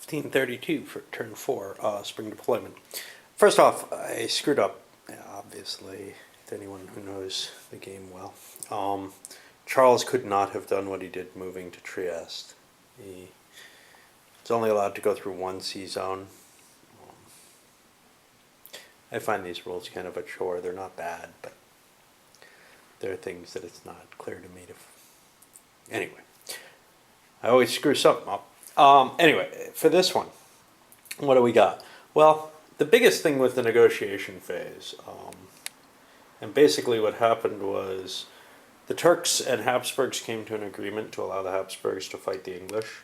1532 for turn 4, spring deployment. First off, I screwed up, obviously, to anyone who knows the game well. Charles could not have done what he did moving to Trieste. He was only allowed to go through one sea zone. I find these rules kind of a chore. They're not bad, but there are things that it's not clear to me to. Anyway, I always screw something up. Anyway, for this one, what do we got? Well, the biggest thing was the negotiation phase. And basically what happened was the Turks and Habsburgs came to an agreement to allow the Habsburgs to fight the English.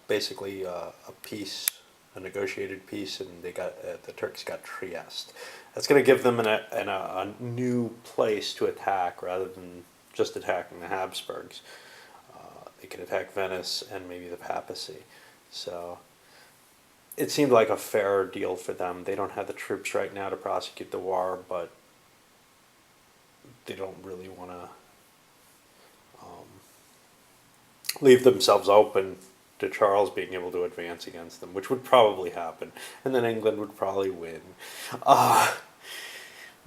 Basically a peace, a negotiated peace, and they got the Turks got Trieste. That's going to give them a new place to attack rather than just attacking the Habsburgs. They could attack Venice and maybe the papacy. So it seemed like a fair deal for them. They don't have the troops right now to prosecute the war, but they don't really want to leave themselves open to Charles being able to advance against them, which would probably happen, and then England would probably win.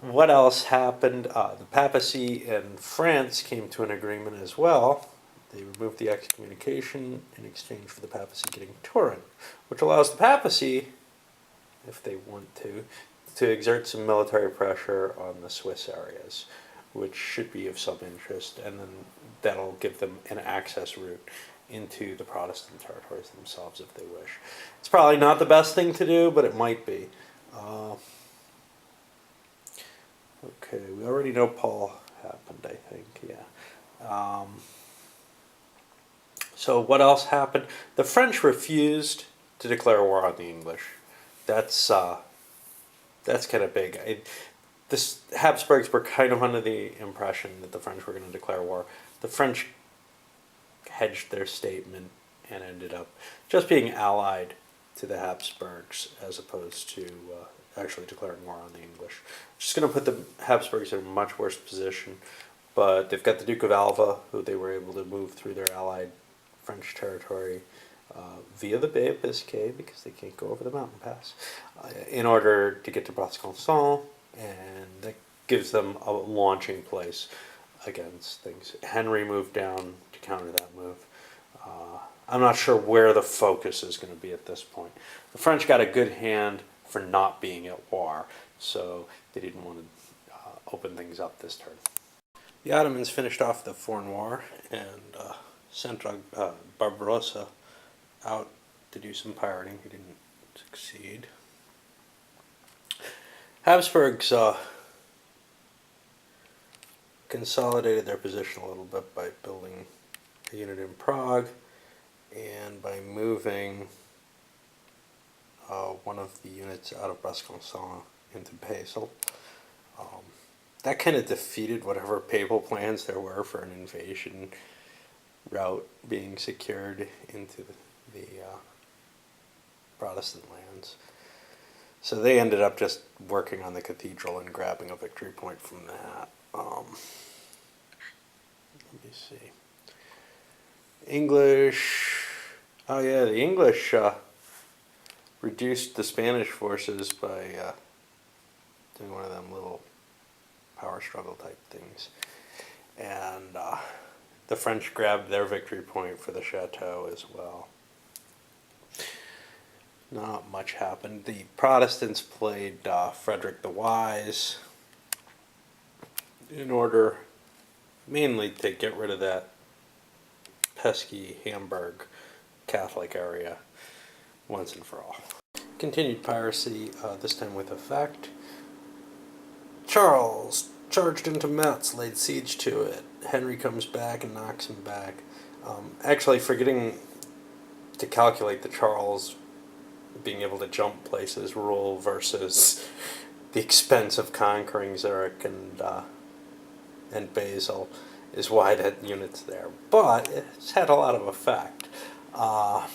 What else happened? The papacy and France came to an agreement as well. They removed the excommunication in exchange for the papacy getting Turin, which allows the papacy, if they want to exert some military pressure on the Swiss areas, which should be of some interest, and then that'll give them an access route into the Protestant territories themselves if they wish. It's probably not the best thing to do, but it might be. Okay, we already know Paul happened, I think, yeah. So what else happened? The French refused to declare war on the English. That's kind of big. The Habsburgs were kind of under the impression that the French were going to declare war. The French hedged their statement and ended up just being allied to the Habsburgs as opposed to actually declaring war on the English. Just going to put the Habsburgs in a much worse position, but they've got the Duke of Alva, who they were able to move through their allied French territory via the Bay of Biscay, because they can't go over the mountain pass, in order to get to Besançon, and that gives them a launching place against things. Henry moved down to counter that move. I'm not sure where the focus is going to be at this point. The French got a good hand for not being at war, so they didn't want to open things up this turn. The Ottomans finished off the foreign war and sent Barbarossa out to do some pirating. He didn't succeed. Habsburgs consolidated their position a little bit by building a unit in Prague and by moving one of the units out of Besançon into Basel. That kind of defeated whatever papal plans there were for an invasion route being secured into the Protestant lands. So they ended up just working on the cathedral and grabbing a victory point from that. Let me see. English. Oh yeah, the English reduced the Spanish forces by doing one of them little power struggle type things. And the French grabbed their victory point for the chateau as well. Not much happened. The Protestants played Frederick the Wise in order mainly to get rid of that pesky Hamburg Catholic area once and for all. Continued piracy, this time with effect. Charles charged into Metz, laid siege to it. Henry comes back and knocks him back. Actually, forgetting to calculate the Charles being able to jump places rule versus the expense of conquering Zurich and Basel is why that unit's there. But it's had a lot of effect. On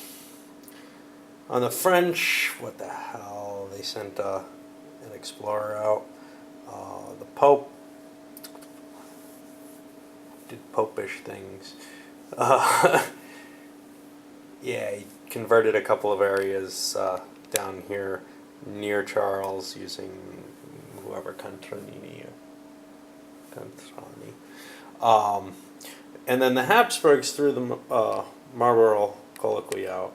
the French, what the hell? They sent an explorer out. The Pope did popish things. Yeah, he converted a couple of areas down here near Charles using whoever Cantroni or Cantrani. And then the Habsburgs threw the Marlborough colloquy out,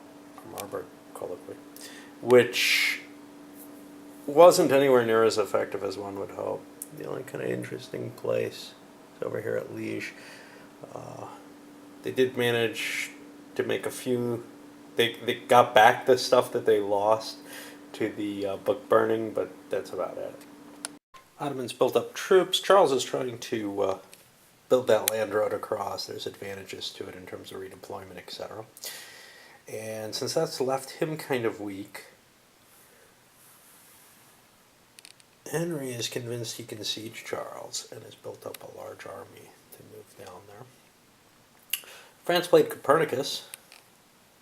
Marburg colloquy, which wasn't anywhere near as effective as one would hope. The only kind of interesting place is over here at Liege. They did manage to make a few. They got back the stuff that they lost to the book burning, but that's about it. Ottomans built up troops. Charles is trying to build that land road across. There's advantages to it in terms of redeployment, etc. And since that's left him kind of weak, Henry is convinced he can siege Charles and has built up a large army to move down there. France played Copernicus,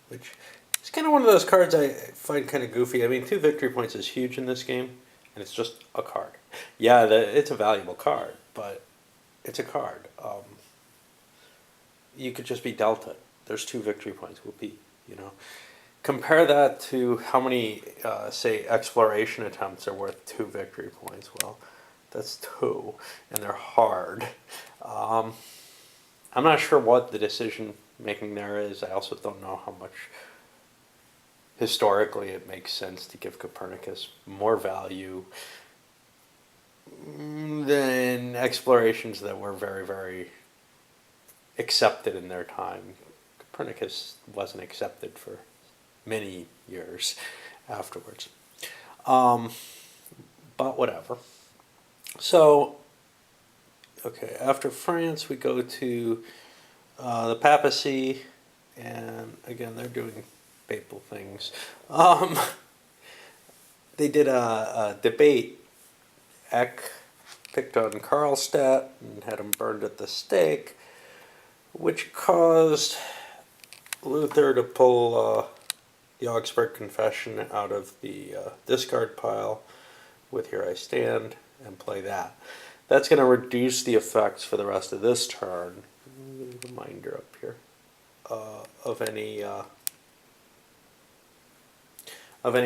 which is kind of one of those cards I find kind of goofy. I mean, 2 victory points is huge in this game, and it's just a card. Yeah, it's a valuable card, but it's a card. You could just be dealt it. There's 2 victory points. Whoopee, you know. Compare that to how many, say, exploration attempts are worth 2 victory points. Well, that's 2, and they're hard. I'm not sure what the decision making there is. I also don't know how much historically it makes sense to give Copernicus more value than explorations that were very, very accepted in their time. Copernicus wasn't accepted for many years afterwards. But whatever. So, okay, after France we go to the papacy, and again they're doing papal things. They did a debate. Eck picked on Karlstadt and had him burned at the stake, which caused Luther to pull the Augsburg Confession out of the discard pile with Here I Stand and play that. That's going to reduce the effects for the rest of this turn. Reminder up here of any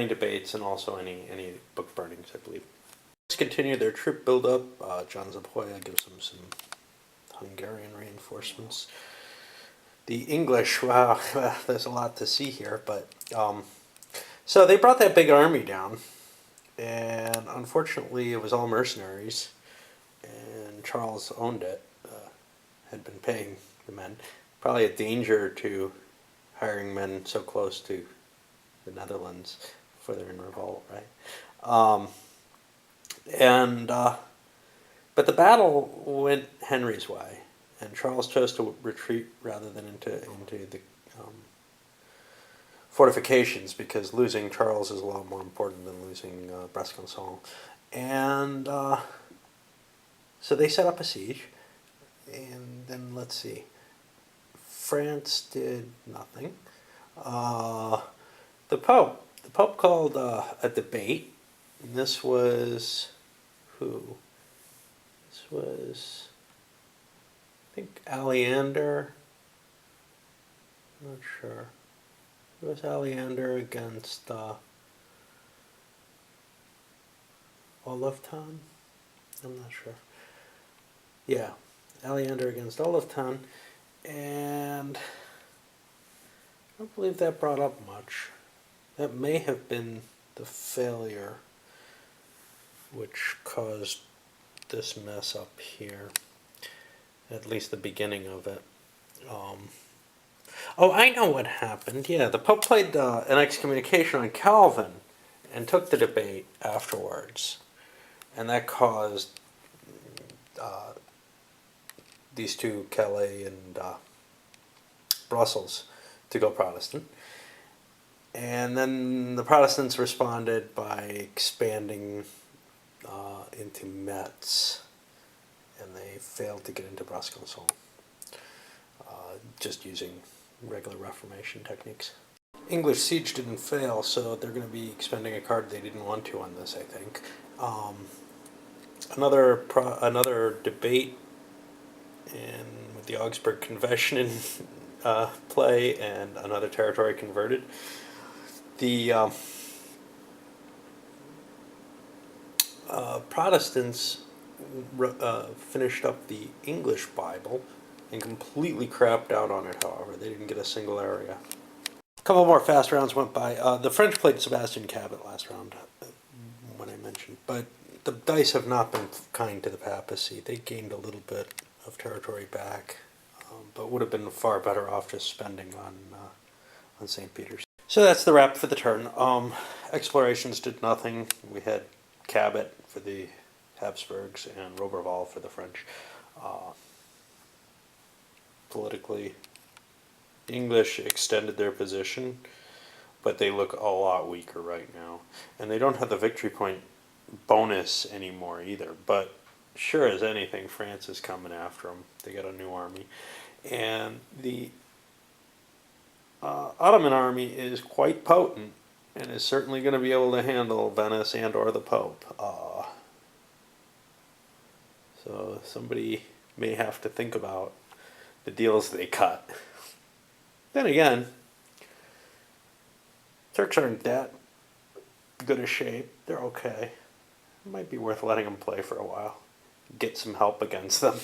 debates and also any book burnings, I believe. Let's continue their troop buildup. John Zapolya gives them some Hungarian reinforcements. The English, wow, there's a lot to see here, but so they brought that big army down, and unfortunately it was all mercenaries, and Charles owned it, had been paying the men. Probably a danger to hiring men so close to the Netherlands before they're in revolt, right? But the battle went Henry's way, and Charles chose to retreat rather than into the fortifications, because losing Charles is a lot more important than losing Besançon. And so they set up a siege, and then let's see. France did nothing. The Pope called a debate. And this was who? This was, I think, Aleander. I'm not sure. It was Aleander against Oloftan. I'm not sure. Yeah, Aleander against Oloftan, and I don't believe that brought up much. That may have been the failure which caused this mess up here, at least the beginning of it. Oh, I know what happened. Yeah, the Pope played an excommunication on Calvin and took the debate afterwards, and that caused these two, Calais and Brussels, to go Protestant. And then the Protestants responded by expanding into Metz, and they failed to get into Besançon, just using regular Reformation techniques. English siege didn't fail, so they're going to be expending a card they didn't want to on this, I think. Another debate, and with the Augsburg Confession in play, and another territory converted. The Protestants finished up the English Bible and completely crapped out on it, however. They didn't get a single area. A couple more fast rounds went by. The French played Sebastian Cabot last round, when I mentioned, but the dice have not been kind to the papacy. They gained a little bit of territory back, but would have been far better off just spending on St. Peter's. So that's the wrap for the turn. Explorations did nothing. We had Cabot for the Habsburgs and Roberval for the French. Politically, the English extended their position, but they look a lot weaker right now. And they don't have the victory point bonus anymore either. But sure as anything, France is coming after them. They got a new army. And the Ottoman army is quite potent and is certainly going to be able to handle Venice and or the Pope. So somebody may have to think about the deals they cut. Then again, Turks aren't that good a shape. They're okay. It might be worth letting them play for a while. Get some help against them.